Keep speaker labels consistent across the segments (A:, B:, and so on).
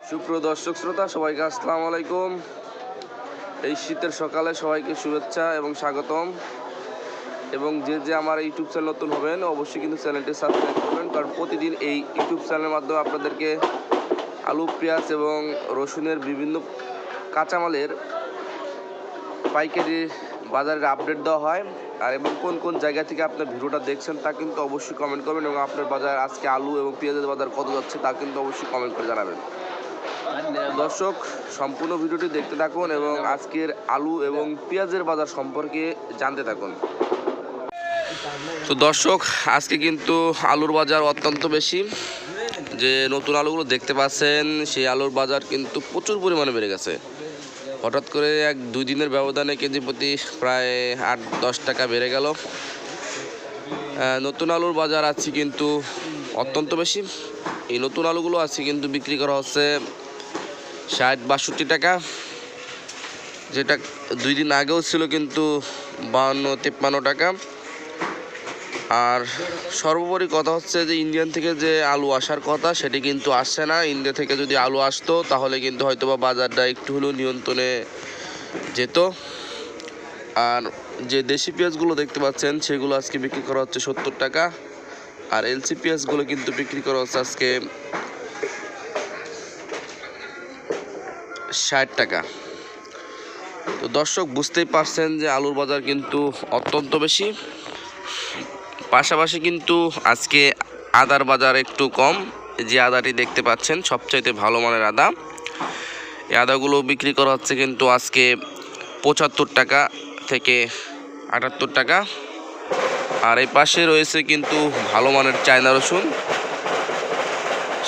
A: সুপ্রিয় দর্শক শ্রোতা সবাইকে আসসালামু আলাইকুম। এই শীতের সকালে সবাইকে শুভেচ্ছা এবং স্বাগতম। এবং যে আমার ইউটিউব চ্যানেল নতুন হবেন অবশ্যই কিন্তু চ্যানেলটি সাবস্ক্রাইব করবেন, কারণ প্রতিদিন এই ইউটিউব চ্যানেলের মাধ্যমে আপনাদেরকে আলু, পেঁয়াজ এবং রসুনের বিভিন্ন কাঁচামালের পাইকারি বাজারের আপডেট দেওয়া হয়। আর এবং কোন কোন জায়গা থেকে আপনার ভিডিওটা দেখছেন তা কিন্তু অবশ্যই কমেন্ট করবেন, এবং আপনার বাজার আজকে আলু এবং পেঁয়াজের বাজার কত যাচ্ছে তা কিন্তু অবশ্যই কমেন্ট করে জানাবেন। দর্শক, সম্পূর্ণ ভিডিওটি দেখতে থাকুন এবং আজকের আলু এবং পেঁয়াজের বাজার সম্পর্কে জানতে থাকুন। তো দর্শক, আজকে কিন্তু আলুর বাজার অত্যন্ত বেশি। যে নতুন আলুগুলো দেখতে পাচ্ছেন সেই আলুর বাজার কিন্তু প্রচুর পরিমাণে বেড়ে গেছে। হঠাৎ করে 1-2 দিনের ব্যবধানে কেজি প্রতি প্রায় 8-10 টাকা বেড়ে গেল। নতুন আলুর বাজার আছে কিন্তু অত্যন্ত বেশি। এই নতুন আলুগুলো আছে কিন্তু বিক্রি করা হচ্ছে 60-62 টাকা, যেটা 2 দিন আগেও ছিল কিন্তু 52-53 টাকা। আর সর্বোপরি কথা হচ্ছে যে ইন্ডিয়ান থেকে যে আলু আসার কথা সেটি কিন্তু আসছে না। ইন্ডিয়া থেকে যদি আলু আসতো তাহলে কিন্তু হয়তোবা বাজারটা একটু হলেও নিয়ন্ত্রণে যেত। আর যে দেশি পেঁয়াজগুলো দেখতে পাচ্ছেন সেগুলো আজকে বিক্রি করা হচ্ছে 70 টাকা, আর এলসি পেঁয়াজগুলো কিন্তু বিক্রি করা হচ্ছে আজকে 60 টাকা। তো দর্শক, বুঝতেই পারছেন যে আলুর বাজার কিন্তু অত্যন্ত বেশি। পাশাপাশি কিন্তু আজকে আদার বাজার একটু কম। যে আদাটি দেখতে পাচ্ছেন সবচাইতে ভালো মানের আদা, এই আদাগুলো বিক্রি করা হচ্ছে কিন্তু আজকে 75 টাকা থেকে 78 টাকা। আর এই পাশে রয়েছে কিন্তু ভালো মানের চায়না রসুন,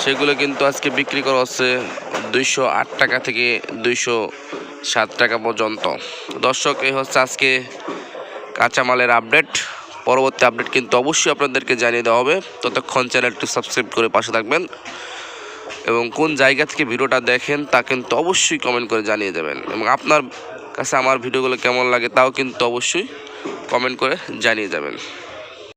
A: সেগুলো কিন্তু আজকে বিক্রি করা হচ্ছে 208 টাকা থেকে 207 টাকা পর্যন্ত। দর্শক, এই হচ্ছে আজকে কাঁচামালের আপডেট। পরবর্তী আপডেট কিন্তু অবশ্যই আপনাদেরকে জানিয়ে দেওয়া হবে। ততক্ষণ চ্যানেলটি সাবস্ক্রাইব করে পাশে থাকবেন, এবং কোন জায়গা থেকে ভিডিওটা দেখেন তা কিন্তু অবশ্যই কমেন্ট করে জানিয়ে দেবেন, এবং আপনার কাছে আমার ভিডিওগুলো কেমন লাগে তাও কিন্তু অবশ্যই কমেন্ট করে জানিয়ে যাবেন।